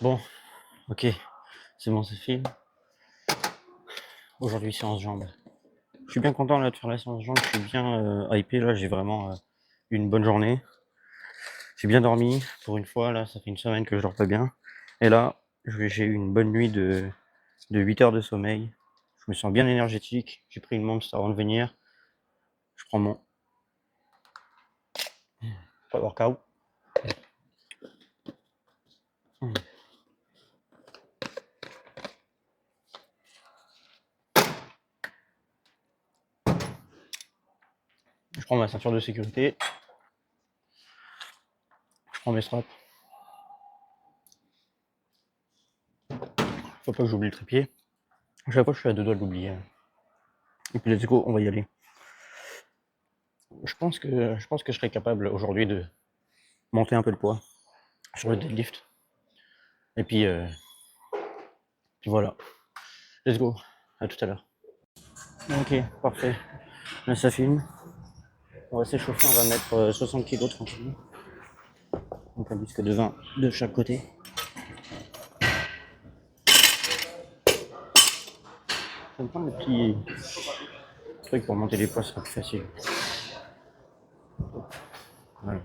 Bon, ok, c'est bon, c'est fini. Aujourd'hui, séance jambes. Je suis bien content là de faire la séance jambes, je suis bien hypé là, j'ai vraiment eu une bonne journée. J'ai bien dormi pour une fois, là, ça fait une semaine que je dors pas bien. Et là, j'ai eu une bonne nuit de 8 heures de sommeil. Je me sens bien énergétique, j'ai pris une montre avant de venir. Je prends mon workout. Je prends ma ceinture de sécurité. Je prends mes straps. Faut pas que j'oublie le trépied. À chaque fois, je suis à deux doigts de l'oublier. Et puis, let's go, on va y aller. Je pense que je serais capable aujourd'hui de monter un peu le poids sur le deadlift. Et puis voilà. Let's go. À tout à l'heure. Ok, parfait. Là, ça filme. On va s'échauffer, on va mettre 60 kg tranquillement. Donc un disque de 20 de chaque côté. Je vais me prendre le petit truc pour monter les poids, ce sera plus facile. Voilà.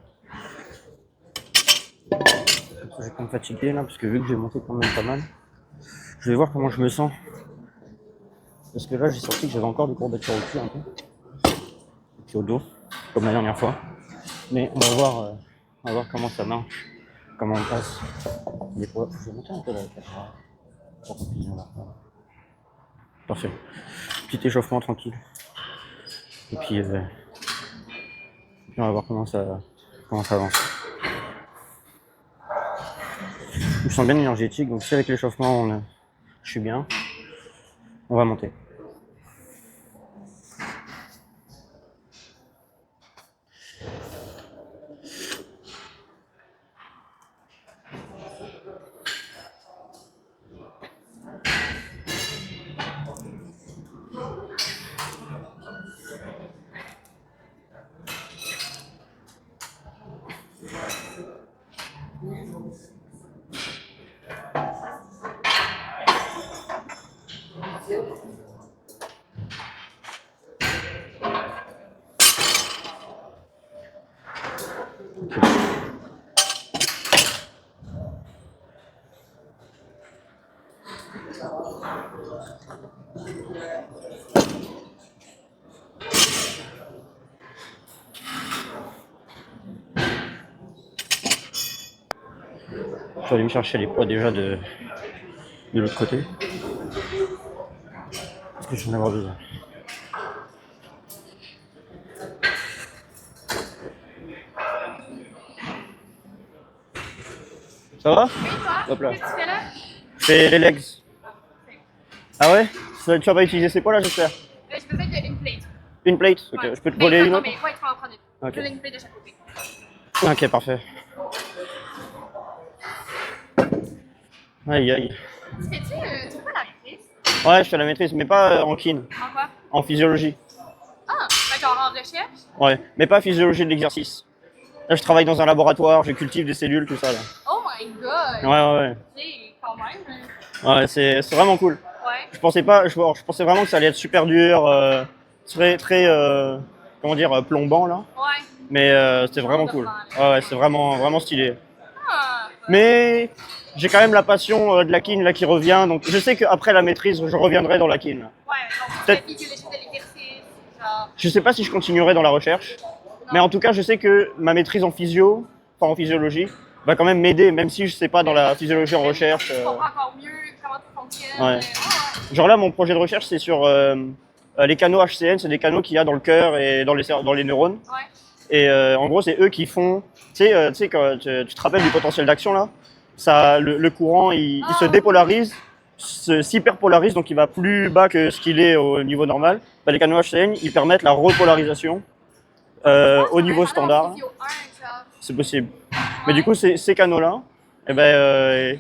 Je vais pas me fatiguer là, parce que vu que j'ai monté quand même pas mal, je vais voir comment je me sens. Parce que là, j'ai senti que j'avais encore des courbatures au cul un peu. Et puis au dos, comme la dernière fois. Mais on va voir comment ça marche, comment on passe les poids. Je vais monter un peu la caméra pour qu'on puisse voir. Parfait. Petit échauffement tranquille. Et puis on va voir comment ça avance. Je me sens bien énergétique, donc si avec l'échauffement je suis bien, on va monter. Je vais aller me chercher les poids déjà de l'autre côté. Parce que je vais en avoir besoin. Ça va? Hop là. Qu'est-ce que tu fais là? Je fais les legs. Ah ouais? Tu vas pas utiliser ces poids là, j'espère? Je peux mettre une plate. Une plate? Ok, Ouais. je peux te voler une non, autre? mais ouais, tu vas en prendre une. Ok. Je veux une plate de chaque côté. Ok, parfait. Aïe aïe. Tu fais-tu pas la maîtrise? Ouais, je fais la maîtrise, mais pas en kin, En quoi? en physiologie. Ah, ben genre en recherche? Ouais, mais pas physiologie de l'exercice. Là, je travaille dans un laboratoire, je cultive des cellules, tout ça là. Oh my god! Ouais. Ok, quand même. Ouais, c'est vraiment cool. Ouais. Je pensais vraiment que ça allait être super dur, très, comment dire, plombant là. Ouais. Mais c'était vraiment cool. Ouais, c'est vraiment stylé. Ah, Mais j'ai quand même la passion de la kin là qui revient, donc je sais qu'après la maîtrise, je reviendrai dans la kin. ouais, donc tu Peut-être- fais physiologie de l'exercice, genre. Je sais pas si je continuerai dans la recherche, mais en tout cas, je sais que ma maîtrise en physio, enfin en physiologie, va quand même m'aider, même si je sais pas dans la physiologie en recherche. Tu comprends encore mieux comment tout fonctionne. Ouais. Genre là, mon projet de recherche, c'est sur les canaux HCN, c'est des canaux qu'il y a dans le cœur et dans les neurones. Ouais. Et en gros, c'est eux qui font. Tu sais, quand tu te rappelles du potentiel d'action là, le courant, il se dépolarise, s'hyperpolarise, donc il va plus bas que ce qu'il est au niveau normal. Bah, les canaux HCN, ils permettent la repolarisation au niveau standard. C'est possible. Mais du coup, ces canaux-là, eh ben,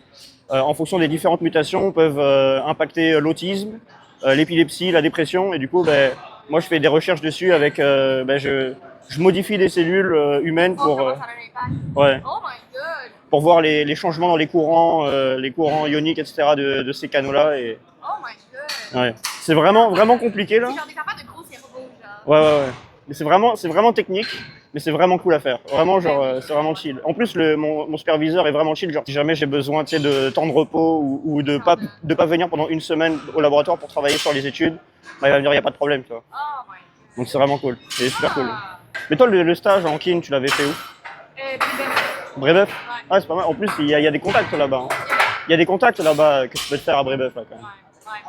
en fonction des différentes mutations, peuvent impacter l'autisme, l'épilepsie, la dépression. Et du coup, ben, moi, je fais des recherches dessus avec. Je modifie des cellules humaines pour. Ça a un impact. Ouais. Oh my god! pour voir les changements dans les courants ioniques, etc. de ces canaux-là. Et Oh my god. ouais, c'est vraiment compliqué là. C'est genre des affaires de gros cerveau, genre. Ouais. Mais c'est vraiment technique, mais c'est vraiment cool à faire. Vraiment, genre, c'est vraiment chill. En plus, mon superviseur est vraiment chill. Genre, si jamais j'ai besoin, tu sais, de temps de repos ou de pas venir pendant une semaine au laboratoire pour travailler sur les études, bah, il va me dire, il n'y a pas de problème, tu vois. Oh my god. Donc c'est vraiment cool. C'est super cool. Ah. Mais toi, le stage en kin, tu l'avais fait où? Brébeuf? Ouais. Ah, c'est pas mal. En plus, il y a des contacts là-bas. Hein. Il y a des contacts là-bas que tu peux te faire à Brébeuf, là, quand même. Ouais.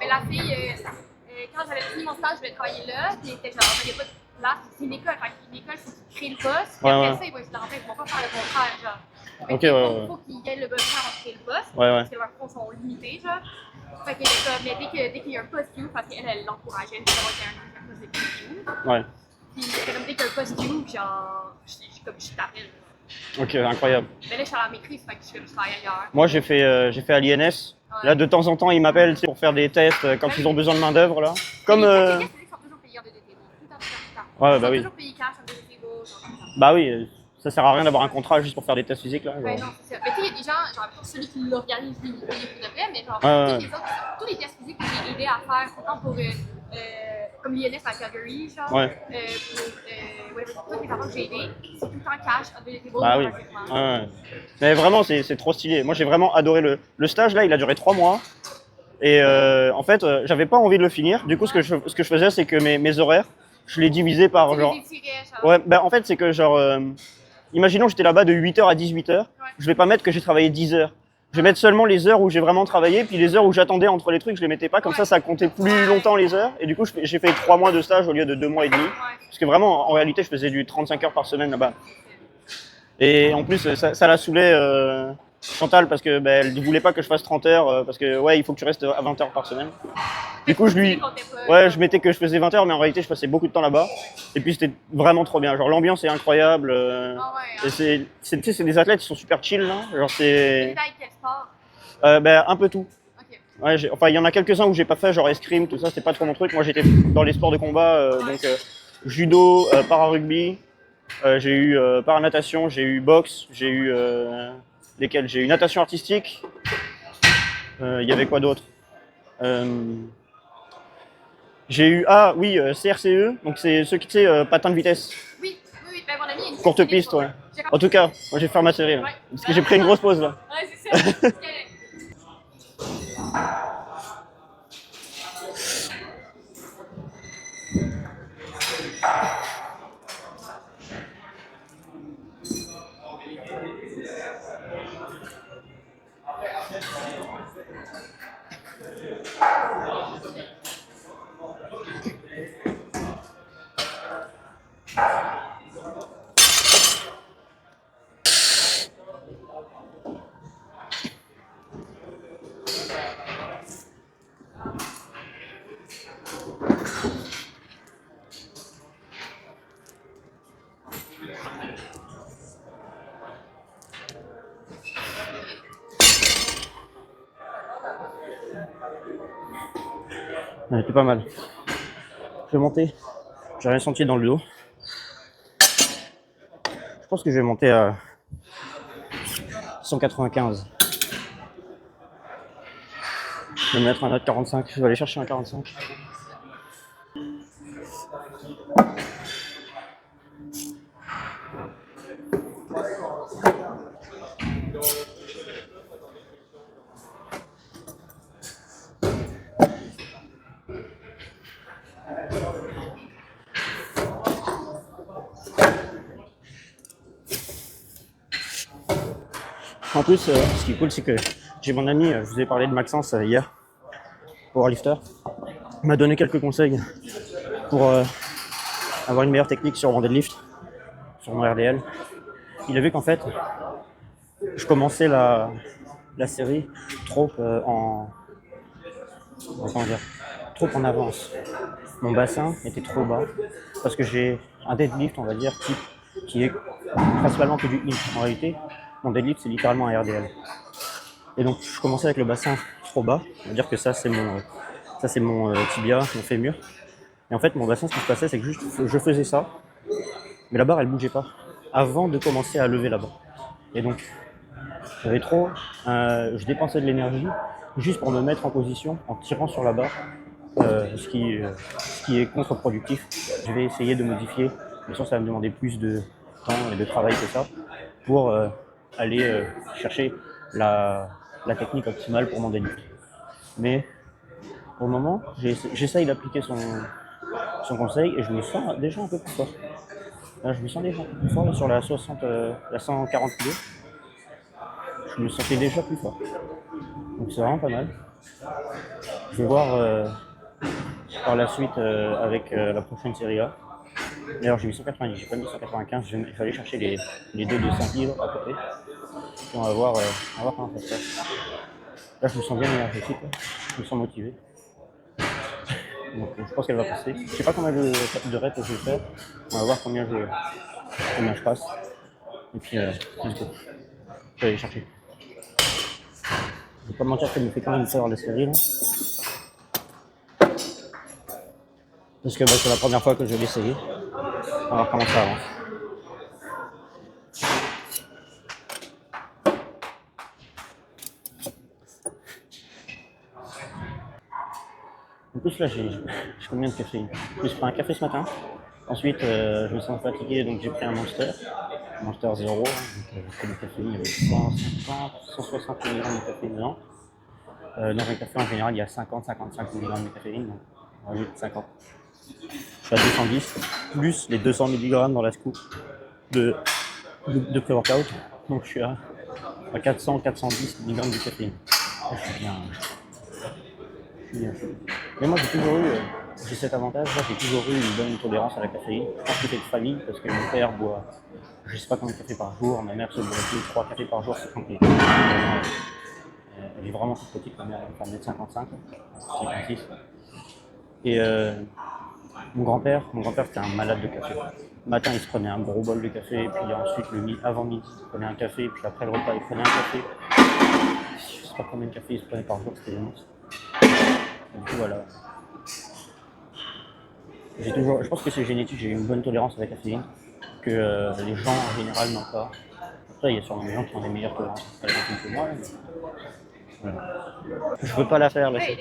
Mais la fille, quand j'avais fini mon stage, je voulais travailler là, puis c'était genre, il n'y a pas de place, c'est une école. Fait qu'une école, faut qu'il crée le poste, puis après ça, ils vont essayer de le remplir, ils vont pas faire le contraire, genre. Fait Ok, qu'il faut qu'il y ait le besoin pour créer le poste, Ouais. parce que leurs fonds sont limités, genre. Fait qu'elle est comme, mais dès qu'il y a un poste due, parce qu'elle, elle l'encourageait, de savoir qu'il y a un poste de due. Ouais. Puis c'est comme dès qu'il y a un poste due, genre, je t'appelle. Ok, incroyable. Mais là, je suis à la maîtrise, fait que je travaille ailleurs. Moi, j'ai fait à l'INS. Là, de temps en temps, ils m'appellent, tu sais, pour faire des tests quand ils ont besoin de main d'œuvre là. Comme. Les tests physiques sont toujours payés en DDT. Tout le temps. Ouais, Ils bah sont oui. toujours payés cash en DDT, genre comme ça. Bah oui, ça sert à rien d'avoir un contrat juste pour faire des tests physiques là. Ben genre. non, c'est ça. Mais tu sais, il y a des gens, genre, pour celui qui l'organise, lui, il paye pour de vrai, mais genre, Ouais. tous les autres, tous les tests physiques que j'ai aidé à faire, autant pour, comme l'INS à Calgary, genre, Ouais. pour, whatever, tous les enfants que j'ai aidés, c'est tout le temps cash en DDT. Bah oui. Ouais. Mais vraiment, c'est trop stylé. Moi, j'ai vraiment adoré le stage là. Il a duré 3 mois. Et en fait, j'avais pas envie de le finir. Du coup, ce que je faisais, c'est que mes horaires, je les divisais par genre. Ouais, bah en fait, c'est que genre. Imaginons que j'étais là-bas de 8h à 18h. Je vais pas mettre que j'ai travaillé 10 heures. Je vais mettre seulement les heures où j'ai vraiment travaillé, puis les heures où j'attendais entre les trucs, je les mettais pas. Comme ça comptait plus longtemps les heures. Et du coup, j'ai fait 3 mois de stage au lieu de 2 mois et demi. Parce que vraiment, en réalité, je faisais du 35 heures par semaine là-bas. Et en plus, ça la saoulait Chantal parce que bah, elle voulait pas que je fasse 30 heures parce que ouais, il faut que tu restes à 20 heures par semaine. Du coup, je mettais que je faisais 20 heures, mais en réalité, je passais beaucoup de temps là-bas. Et puis, c'était vraiment trop bien. Genre, l'ambiance est incroyable. Et c'est des athlètes qui sont super chill. Là. Genre, c'est. Quel sport? Un peu tout. Ok. Ouais, enfin, il y en a quelques-uns où j'ai pas fait, genre escrime, tout ça, c'était pas trop mon truc. Moi, j'étais dans les sports de combat, donc judo, para-rugby. J'ai eu para-natation, j'ai eu boxe, j'ai eu. Lesquels? J'ai eu natation artistique. Il y avait quoi d'autre? J'ai eu, CRCE, donc c'est ceux qui, tu sais, patin de vitesse. Oui, ben mon ami. Courte piste, ouais. En tout cas, moi j'ai fait ma série là. Ouais. Parce que j'ai pris une grosse pause là. Ouais, c'est ça. Ouais, c'était pas mal. Je vais monter. J'ai rien senti dans le dos. Je pense que je vais monter à 195. Je vais mettre un autre 45. Je vais aller chercher un 45. En plus, ce qui est cool, c'est que j'ai mon ami, je vous ai parlé de Maxence hier, powerlifter. Il m'a donné quelques conseils pour avoir une meilleure technique sur mon deadlift, sur mon RDL. Il a vu qu'en fait, je commençais la série trop trop en avance. Mon bassin était trop bas parce que j'ai un deadlift, on va dire, type qui est principalement que du hip. En réalité, mon deadlift c'est littéralement un RDL. Et donc je commençais avec le bassin trop bas, on va dire que ça c'est mon tibia, mon fémur. Et en fait mon bassin, ce qui se passait, c'est que juste je faisais ça, mais la barre elle bougeait pas avant de commencer à lever la barre. Et donc Je dépensais de l'énergie juste pour me mettre en position en tirant sur la barre, ce qui est contre-productif. Je vais essayer de modifier, bien sûr ça va me demander plus de temps et de travail que ça, pour aller chercher la technique optimale pour mon deadlift. Mais pour le moment, j'essaye d'appliquer son conseil et je me sens déjà un peu plus fort. Là, je me sens déjà un peu plus fort là, sur la 140 kg. Je me sentais déjà plus fort. Donc c'est vraiment pas mal. Je vais voir par la suite avec la prochaine série A. D'ailleurs j'ai mis 190, j'ai pas mis 195, il fallait chercher les deux de 5 livres à côté. Et on va voir comment ça se passe. Là je me sens bien énergétique, je me sens motivé. Donc je pense qu'elle va passer. Je sais pas combien de reps je vais faire. On va voir combien je passe. Et puis let's go. Je vais aller chercher. Je vais pas me mentir qu'elle me fait quand même peur la série là. Parce que c'est la première fois que je vais l'essayer. On va voir comment ça avance. En plus là j'ai combien de caféine? Je me suis pris un café ce matin. Ensuite je me sens fatigué donc j'ai pris un Monster 0, donc de caféine, il y avait 150, 160 mg de caféine dedans. Dans un café en général il y a 50-55 mg de caféine, donc on rajoute 50. Je suis à 210, plus les 200 mg dans la scoop de pré-workout, donc je suis à 400-410 mg de caféine. Je suis bien. Mais moi j'ai cet avantage, j'ai toujours eu une bonne tolérance à la caféine. Je pense que c'est de famille parce que mon père boit, je sais pas combien de cafés par jour, ma mère se boit 2-3 cafés par jour, c'est tranquille. Elle est vraiment toute petite, ma mère elle fait 1m55, 56. Et mon grand-père c'était un malade de café. Le matin il se prenait un gros bol de café, et puis ensuite avant midi il prenait un café, puis après le repas il prenait un café. Je sais pas combien de café il se prenait par jour, c'était immense. Du coup voilà. Je pense que c'est génétique, j'ai une bonne tolérance à la caféine, que les gens en général n'ont pas. Après il y a sûrement des gens qui ont des meilleures tolérances à la caféine que moi. Mais... Voilà. Je veux pas la faire là. Ouais,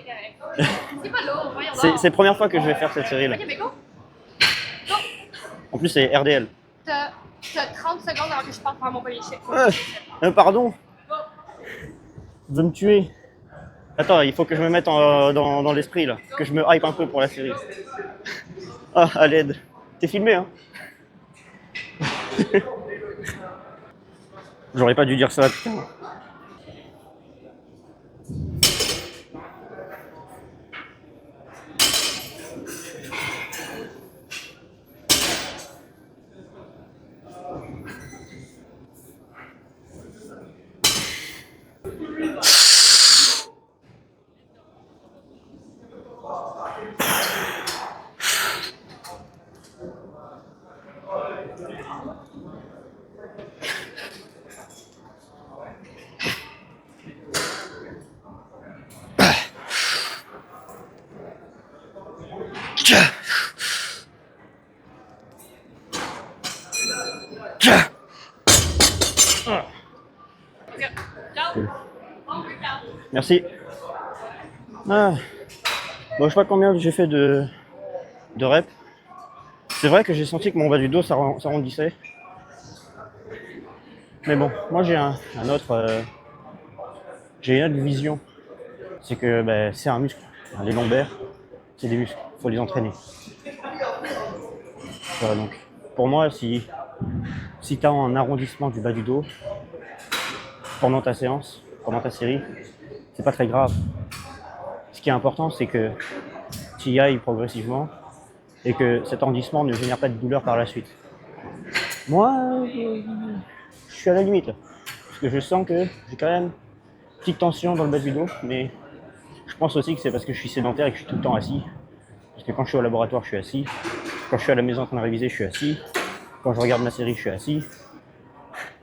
c'est pas lourd, voyons donc. C'est la première fois que je vais faire cette série là. Ok, mais go. Go. En plus c'est RDL. T'as 30 secondes avant que je parte faire mon premier chèque. Pardon. Tu veux me tuer? Attends, il faut que je me mette dans l'esprit là, que je me hype un peu pour la série. Ah, à l'aide. T'es filmé, hein? J'aurais pas dû dire ça, putain. Merci. Ah. Bon, je sais pas combien j'ai fait de reps. C'est vrai que j'ai senti que mon bas du dos s'arrondissait. Mais bon, moi j'ai une autre vision. C'est que c'est un muscle. Les lombaires, c'est des muscles. Il faut les entraîner. Voilà, donc, pour moi, si tu as un arrondissement du bas du dos pendant ta séance, pendant ta série, c'est pas très grave. Ce qui est important, c'est que tu y ailles progressivement et que cet arrondissement ne génère pas de douleur par la suite. Moi, je suis à la limite, parce que je sens que j'ai quand même une petite tension dans le bas du dos, mais je pense aussi que c'est parce que je suis sédentaire et que je suis tout le temps assis. Parce que quand je suis au laboratoire, je suis assis. Quand je suis à la maison en train de réviser, je suis assis. Quand je regarde ma série, je suis assis.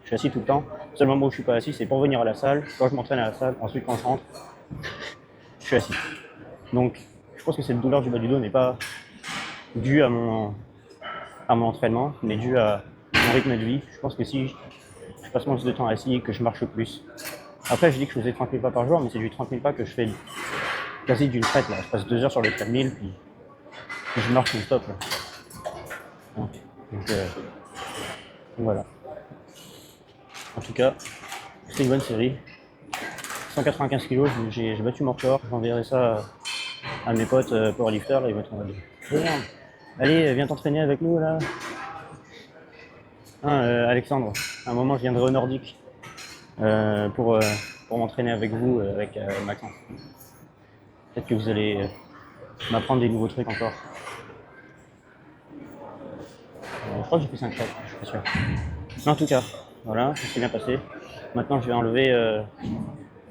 Je suis assis tout le temps. Le seul moment où je suis pas assis, c'est pour venir à la salle. Quand je m'entraîne à la salle, ensuite quand je rentre, je suis assis. Donc, je pense que cette douleur du bas du dos n'est pas due à mon entraînement, mais due à mon rythme de vie. Je pense que si je passe moins de temps assis, que je marche plus. Après, je dis que je faisais 30 000 pas par jour, mais c'est du 30 000 pas que je fais quasi d'une traite là. Je passe 2 heures sur le treadmill, puis je marche non-stop là. Donc voilà. En tout cas, c'est une bonne série. 195 kg, j'ai battu mon record. J'enverrai ça à mes potes powerlifters, là, ils vont être en mode merde. Allez, viens t'entraîner avec nous là. Hein, Alexandre, à un moment je viendrai au Nordique pour m'entraîner avec vous, avec Maxence. Peut-être que vous allez m'apprendre des nouveaux trucs encore. Je crois que j'ai fait 5 shots, je suis pas sûr. Mais en tout cas, voilà, ça s'est bien passé. Maintenant je vais enlever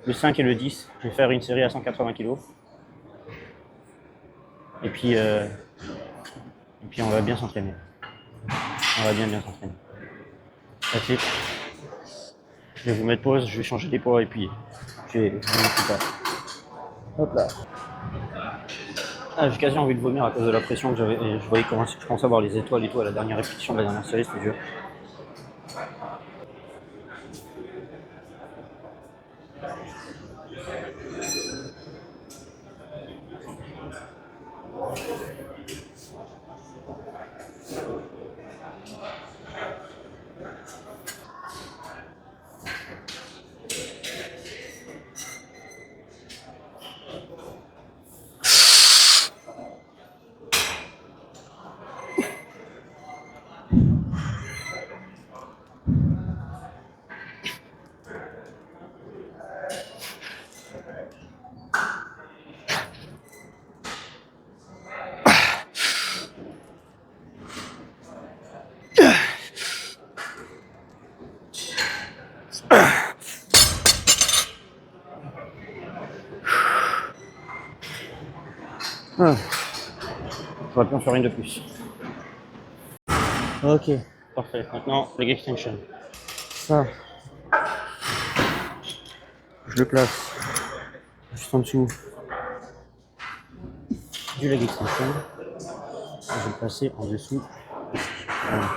le 5 et le 10. Je vais faire une série à 180 kg. Et puis on va bien s'entraîner. On va bien s'entraîner. That's it. Je vais vous mettre pause, je vais changer les poids et puis je vais tout ça. Hop là. Ah, j'ai quasi envie de vomir à cause de la pression que j'avais. Et je voyais comment je commençais à voir les étoiles et tout à la dernière répétition de la dernière série, c'était dur. Ah. J'aurais pu en faire une de plus. Ok, parfait. Maintenant, leg extension. Ça, je le place juste en dessous du leg extension. Je vais le passer en dessous. Voilà.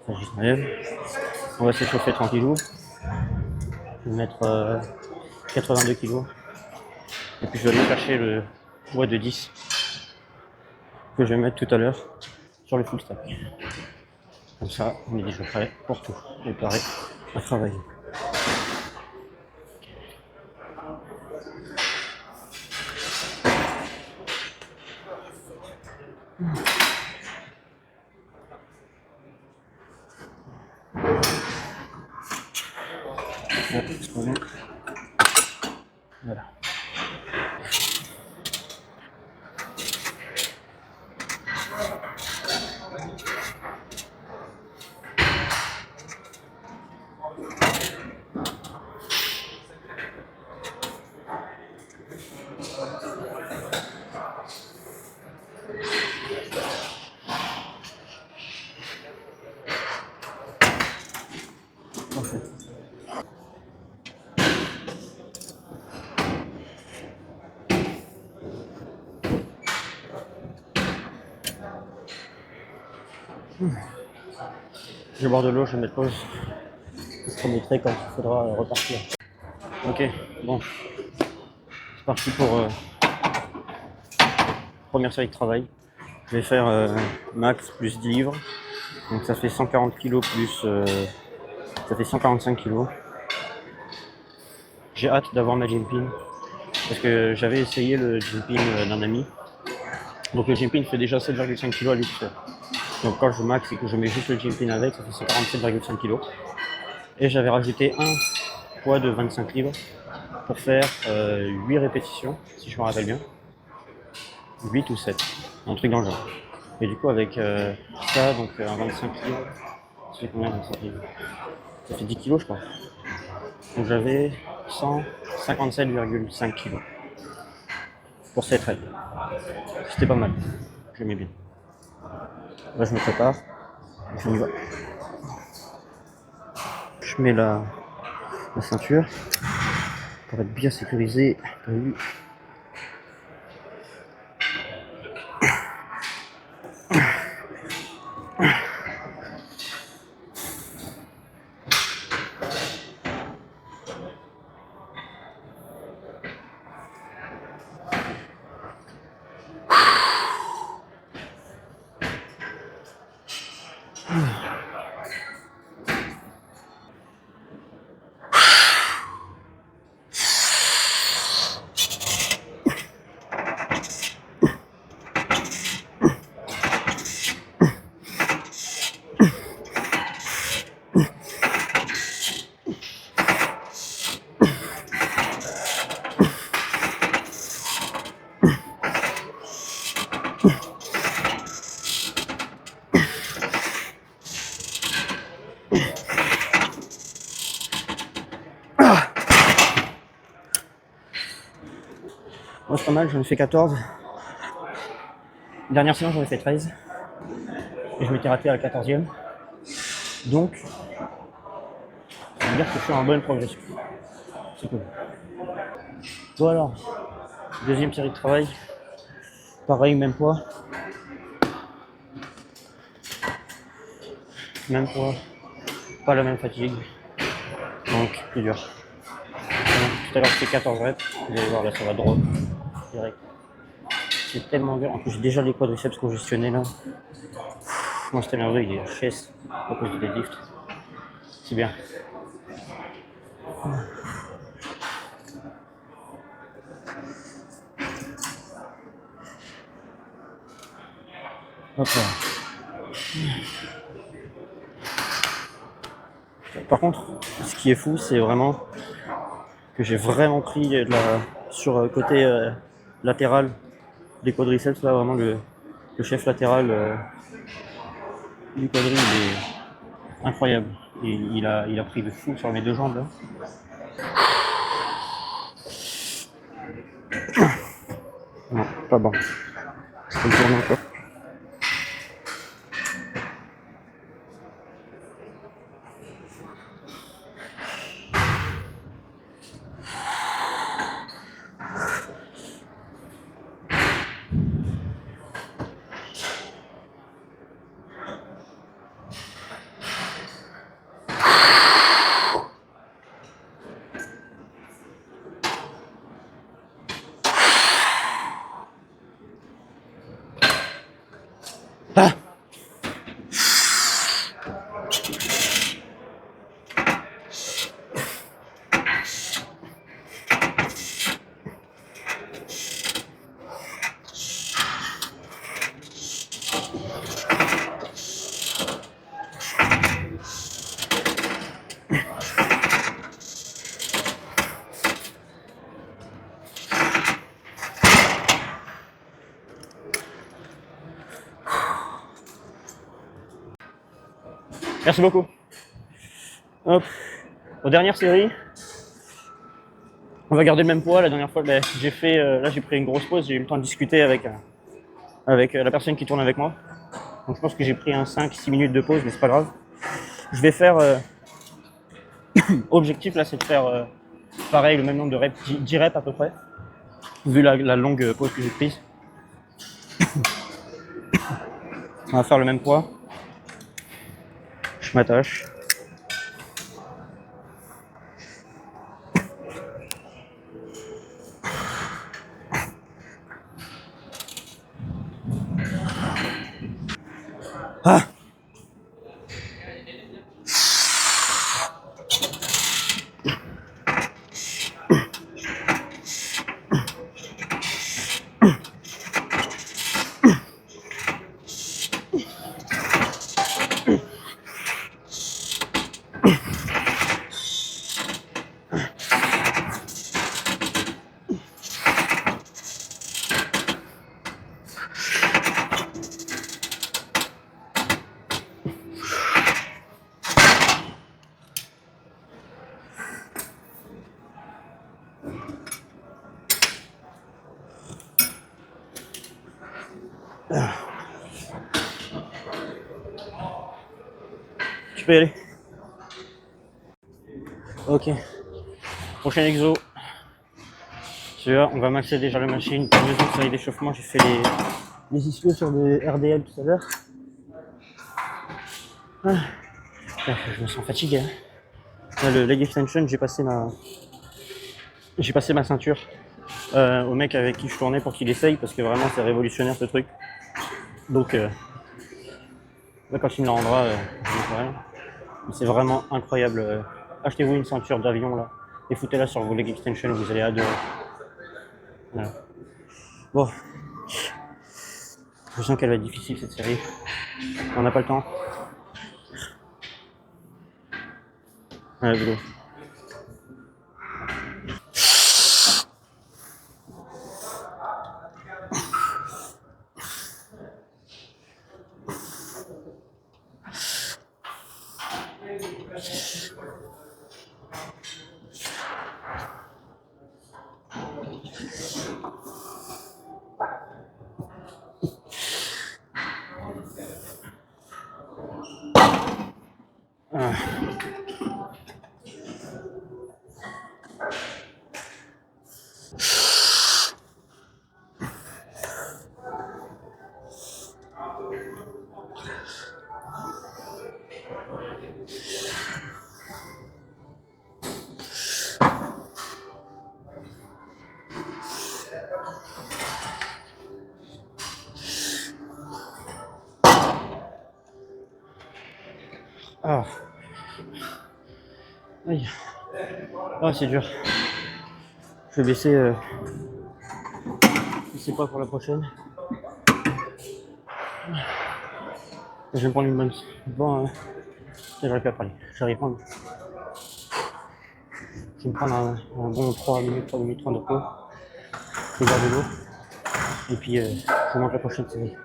Ça, je m'enlève. On va s'échauffer tranquillou. Je vais mettre 82 kg. Et puis je vais aller chercher le poids de 10 que je vais mettre tout à l'heure sur le full stack. Comme ça, on est déjà prêt pour tout. Et pareil, à travailler. Voilà. Parfait. Je vais boire de l'eau, je vais mettre pause. Je remettrai quand il faudra repartir. Ok, bon. C'est parti pour première série de travail. Je vais faire max plus 10 livres. Donc ça fait 140 kg plus... ça fait 145 kg. J'ai hâte d'avoir ma gym pin. Parce que j'avais essayé le gym pin d'un ami. Donc le gym pin fait déjà 7,5 kg à lui tout seul. Donc quand je max et que je mets juste le gym pin avec, ça fait 147,5 kg. Et j'avais rajouté un poids de 25 livres pour faire 8 répétitions, si je me rappelle bien. 8 ou 7, un truc dans le genre. Et du coup avec ça, donc un 25 livres, ça fait combien 25 livres? Ça fait 10 kg je crois. Donc j'avais 157,5 kg pour cette règle. C'était pas mal, j'aimais bien. Là je me prépare, je y va. Je mets la ceinture pour être bien sécurisé. Moi, c'est pas mal, j'en ai fait 14. Dernière séance, j'en ai fait 13. Et je m'étais raté à la 14e. Donc, ça veut dire que je suis en bonne progression. C'est cool. Bon alors, deuxième série de travail. Pareil, même poids. Même poids. Pas la même fatigue. Donc, plus dur. Donc, tout à l'heure, c'était 14 reps. Vous allez voir, là, ça va drop. Direct. C'est tellement dur. En plus, j'ai déjà les quadriceps congestionnés là. Moi, c'était nerveux, il est HS à cause du deadlift. C'est bien. Hop là. Par contre, ce qui est fou, c'est vraiment que j'ai vraiment pris de sur côté latéral des quadriceps. Là, vraiment, le chef latéral du quadri, il est incroyable. Et il a pris de fou sur mes deux jambes là. Non, pas bon. C'est le tournant quoi. Ah! Merci beaucoup. Hop. Aux dernières séries, on va garder le même poids. La dernière fois, j'ai fait, là j'ai pris une grosse pause, j'ai eu le temps de discuter avec la personne qui tourne avec moi. Donc je pense que j'ai pris un 5-6 minutes de pause, mais c'est pas grave. Je vais faire, objectif là, c'est de faire pareil, le même nombre de reps, 10 reps à peu près, vu la longue pause que j'ai prise. On va faire le même poids. Je m'attache. Ah! Tu peux y aller. Ok. Prochain exo. Celui-là, on va maxer déjà la machine. Deuxième série d'échauffement, j'ai fait les ischios sur des RDL tout à l'heure. Ah. Je me sens fatigué. Hein. Là, le leg extension, j'ai passé ma ceinture au mec avec qui je tournais pour qu'il essaye parce que vraiment c'est révolutionnaire ce truc. Donc Là, quand il me la rendra, c'est vraiment incroyable. Achetez-vous une ceinture d'avion là et foutez-la sur vos leg extensions, vous allez adorer. Voilà. Bon, je sens qu'elle va être difficile cette série. On n'a pas le temps. Allez, let's go. Ah. Aïe. Ah, c'est dur. Je vais baisser pas pour la prochaine. Je vais me prendre une bonne. Bon, j'arrive pas à parler. J'arrive pas. Je vais me prendre un bon 3 minutes 30 de repos. Je vais boire de l'eau. Et puis, je vous montre la prochaine série.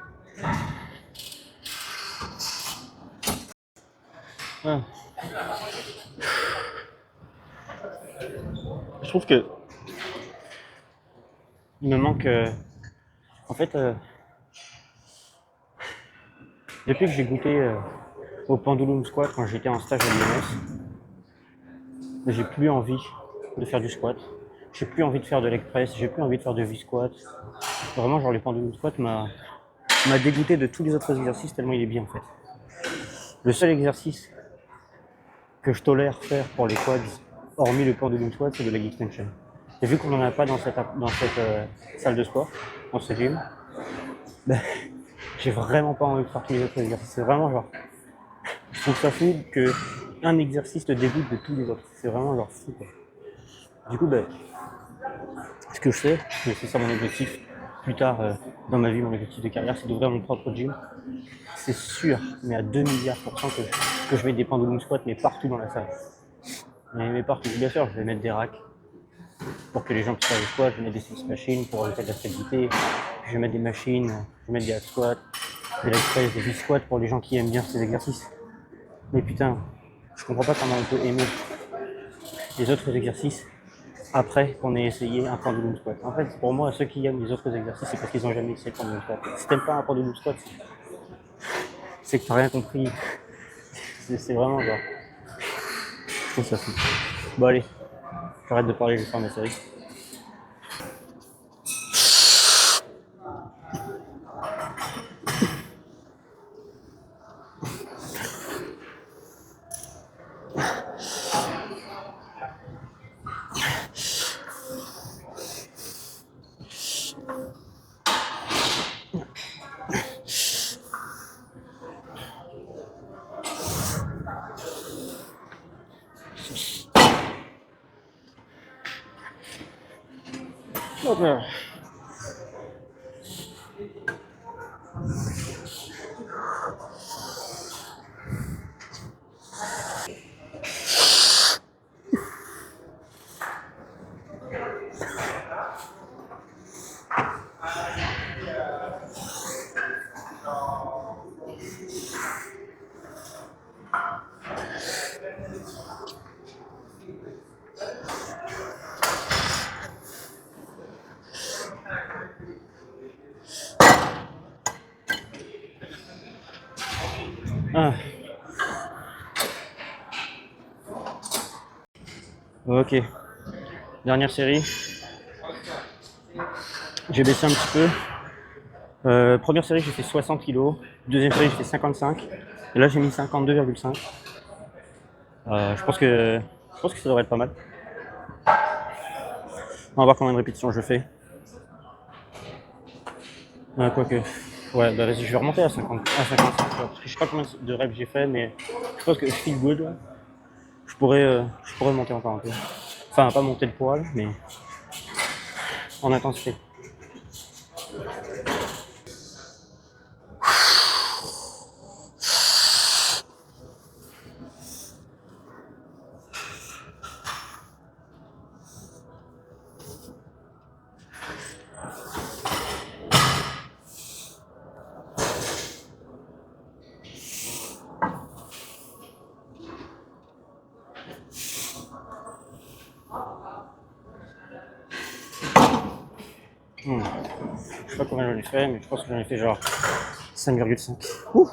Ah. Je trouve que il me manque. En fait, depuis que j'ai goûté au pendulum squat quand j'étais en stage à l'IMS, j'ai plus envie de faire du squat. J'ai plus envie de faire de leg press. J'ai plus envie de faire de V-squat. Vraiment, genre, le pendulum squat m'a dégoûté de tous les autres exercices tellement il est bien en fait. Le seul exercice que je tolère faire pour les quads, hormis le pendulum squat, c'est de leg extension. Et vu qu'on n'en a pas dans cette salle de sport, dans ce gym, ben, j'ai vraiment pas envie de faire tous les autres exercices. C'est vraiment genre, je trouve ça fou que un exercice te dégoûte de tous les autres. C'est vraiment genre fou quoi. Du coup, ben, ce que je fais, et c'est ça mon objectif plus tard dans ma vie, mon objectif de carrière, c'est d'ouvrir mon propre gym. C'est sûr, mais à 2 milliards % que je mets des pendulum squats, mais partout dans la salle. Mais partout, bien sûr, je vais mettre des racks pour que les gens puissent faire le squat, je vais mettre des six machines pour ajouter de la stabilité, je vais mettre des machines, je vais mettre des hack squats, des leg press, des V-squats pour les gens qui aiment bien ces exercices. Mais putain, je comprends pas comment on peut aimer les autres exercices après qu'on ait essayé un pendulum squat. En fait, pour moi, ceux qui aiment les autres exercices, c'est parce qu'ils n'ont jamais essayé le pendulum squat. Si t'aimes pas un pendulum squat, c'est que t'as rien compris. C'est vraiment genre. Je trouve ça fou. Bon allez, j'arrête de parler, je vais faire ma série. Hop là. Ah. Ok. Dernière série. J'ai baissé un petit peu. Première série, j'ai fait 60 kg. Deuxième série, j'ai fait 55. Et là, j'ai mis 52,5. Je pense que ça devrait être pas mal. On va voir combien de répétitions je fais. Quoique. Ouais, bah vas-y, je vais remonter à 50, à 55 là, parce que je sais pas combien de reps j'ai fait, mais je pense que je feel good là. Je pourrais monter encore un peu. Enfin, pas monter le poids, mais en intensité. Je sais pas combien j'en ai fait, mais je pense que j'en ai fait genre 5,5. Ouh.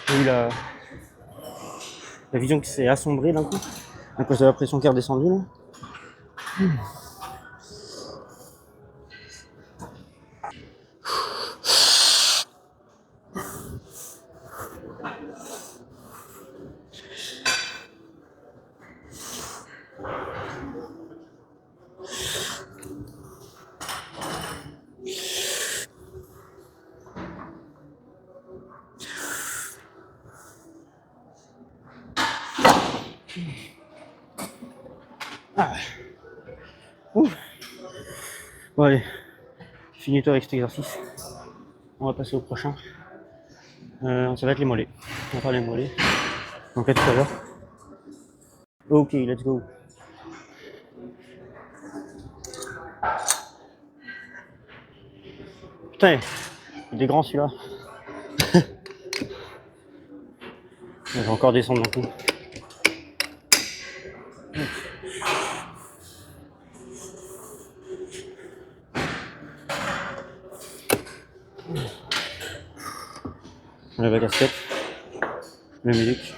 J'ai eu la vision qui s'est assombrée d'un coup, à cause de la pression qui est redescendue là. Ah. Ouh. Bon allez, finis-toi avec cet exercice. On va passer au prochain. Ça va être les mollets. On va faire les mollets. Donc à tout à l'heure. Ok, let's go. Putain, il est grand celui-là. Je vais encore descendre d'un coup. Je lève la casquette. La musique.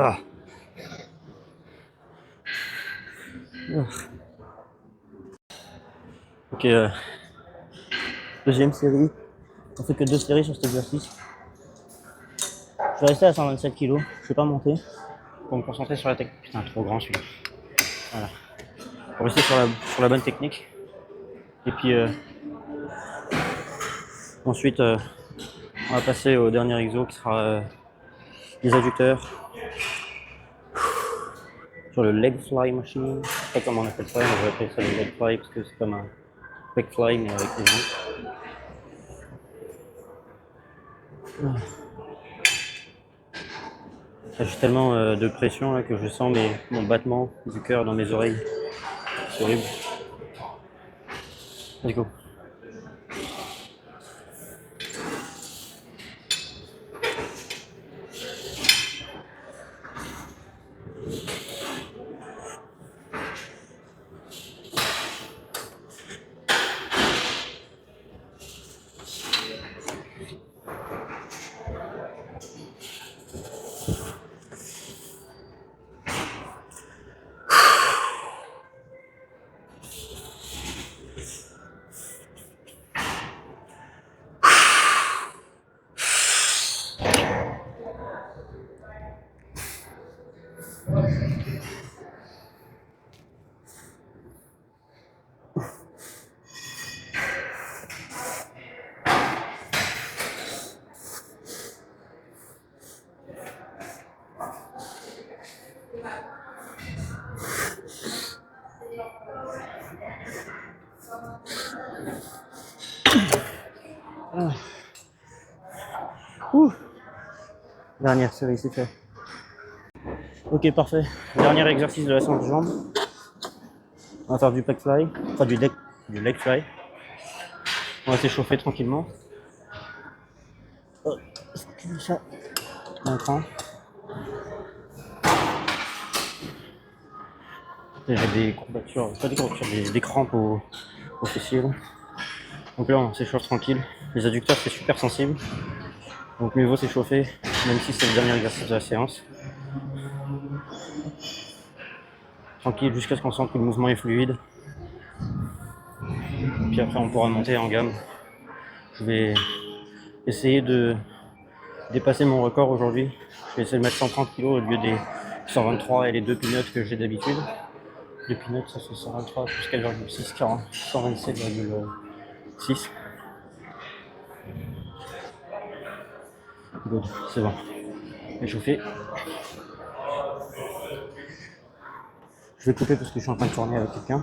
Ah. Ok, deuxième série. On fait que 2 séries sur cet exercice. Je vais rester à 127 kg. Je vais pas monter. Pour me concentrer sur la technique. Putain, trop grand celui-là. Voilà. Pour rester sur la bonne technique. Et puis ensuite, on va passer au dernier exo qui sera les adducteurs. Sur le leg fly machine. Je sais pas comment on appelle ça, mais je vais appeler ça le leg fly parce que c'est comme un leg fly mais avec les jambes. J'ai tellement de pression là, que je sens mon battement du cœur dans mes oreilles. C'est horrible. Let's go. Ouh. Dernière série, c'est fait. Ok, parfait. Dernier exercice de la séance de jambes. On va faire du pec fly, enfin du leg fly. On va s'échauffer tranquillement. Oh, ça. Un cran. J'ai des courbatures, pas des courbatures, des crampes au fessier. Là. Donc là, on s'échauffe tranquille. Les adducteurs, c'est super sensible. Donc mieux vaut s'échauffer, même si c'est le dernier exercice de la séance. Tranquille jusqu'à ce qu'on sente que le mouvement est fluide. Puis après, on pourra monter en gamme. Je vais essayer de dépasser mon record aujourd'hui. Je vais essayer de mettre 130 kg au lieu des 123 et les 2 peanuts que j'ai d'habitude. Les peanuts, ça fait 123 plus 4,6, 127,6. Good, c'est bon. Échauffé. Je vais couper parce que je suis en train de tourner avec quelqu'un.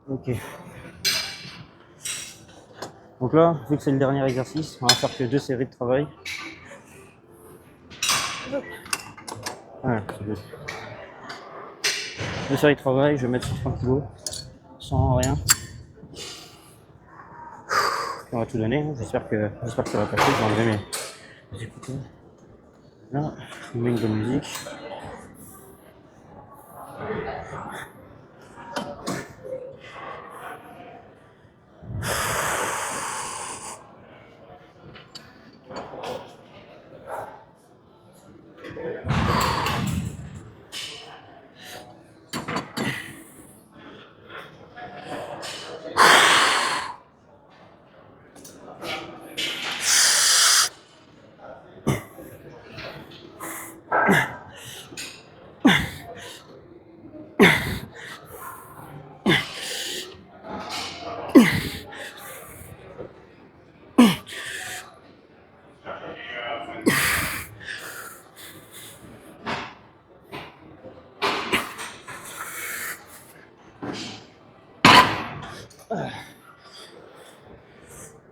Ok. Donc là, vu que c'est le dernier exercice, on va faire que 2 séries de travail. Voilà, c'est good. 2 séries de travail, je vais mettre sur 30 kg, sans rien. On va tout donner, hein. J'espère que ça va passer. Je vais enlever mes écouteurs. Là, je mets une bonne musique.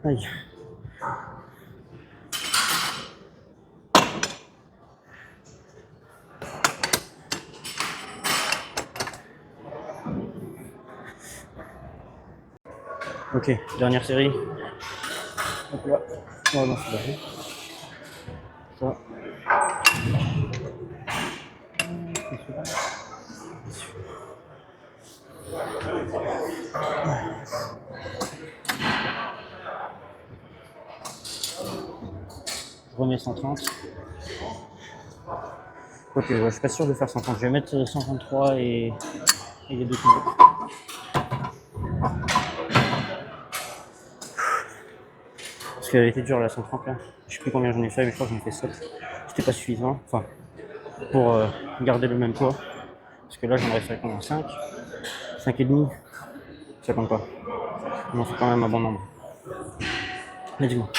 Aïe. Ok, dernière série. Hop là. Oh non, c'est pas fait. Ça. Je remets 130. Ok, ouais, je suis pas sûr de faire 130. Je vais mettre 123 et les 2 kilos. Parce qu'elle était dure la 130 là. Je sais plus combien j'en ai fait, mais je crois que j'en ai fait 7. C'était pas suffisant. Enfin, pour garder le même poids. Parce que là, j'en aurais fait combien 5 5 et demi. Ça compte pas. On en fait quand même un bon nombre. Mais dis-moi.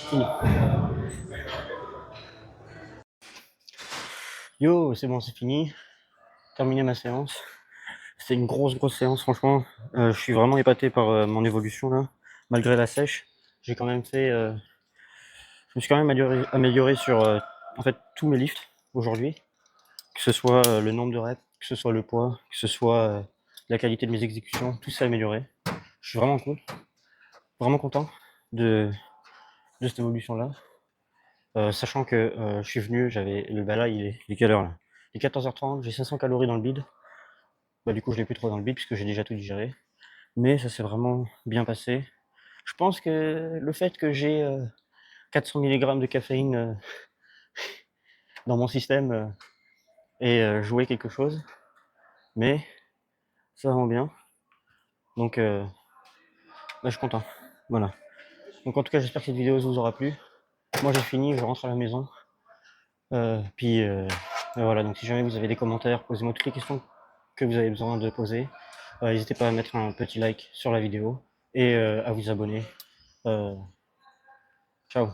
Fini. Yo, c'est bon, c'est fini. Terminé ma séance. C'est une grosse séance, franchement. Je suis vraiment épaté par mon évolution là. Malgré la sèche, j'ai quand même fait. Je me suis quand même amélioré sur en fait tous mes lifts aujourd'hui. Que ce soit le nombre de reps, que ce soit le poids, que ce soit la qualité de mes exécutions, tout s'est amélioré. Je suis vraiment cool, vraiment content de cette évolution là. Sachant que je suis venu, j'avais le là, il est quelle heure là? Il est 14h30, j'ai 500 calories dans le bide. Bah du coup je l'ai plus trop dans le bide puisque j'ai déjà tout digéré. Mais ça s'est vraiment bien passé. Je pense que le fait que j'ai 400 mg de caféine dans mon système ait joué quelque chose. Mais ça va bien. Donc, je suis content. Voilà. Donc, en tout cas, j'espère que cette vidéo vous aura plu. Moi, j'ai fini, je rentre à la maison. Puis, voilà. Donc, si jamais vous avez des commentaires, posez-moi toutes les questions que vous avez besoin de poser. N'hésitez pas à mettre un petit like sur la vidéo et à vous abonner. Ciao.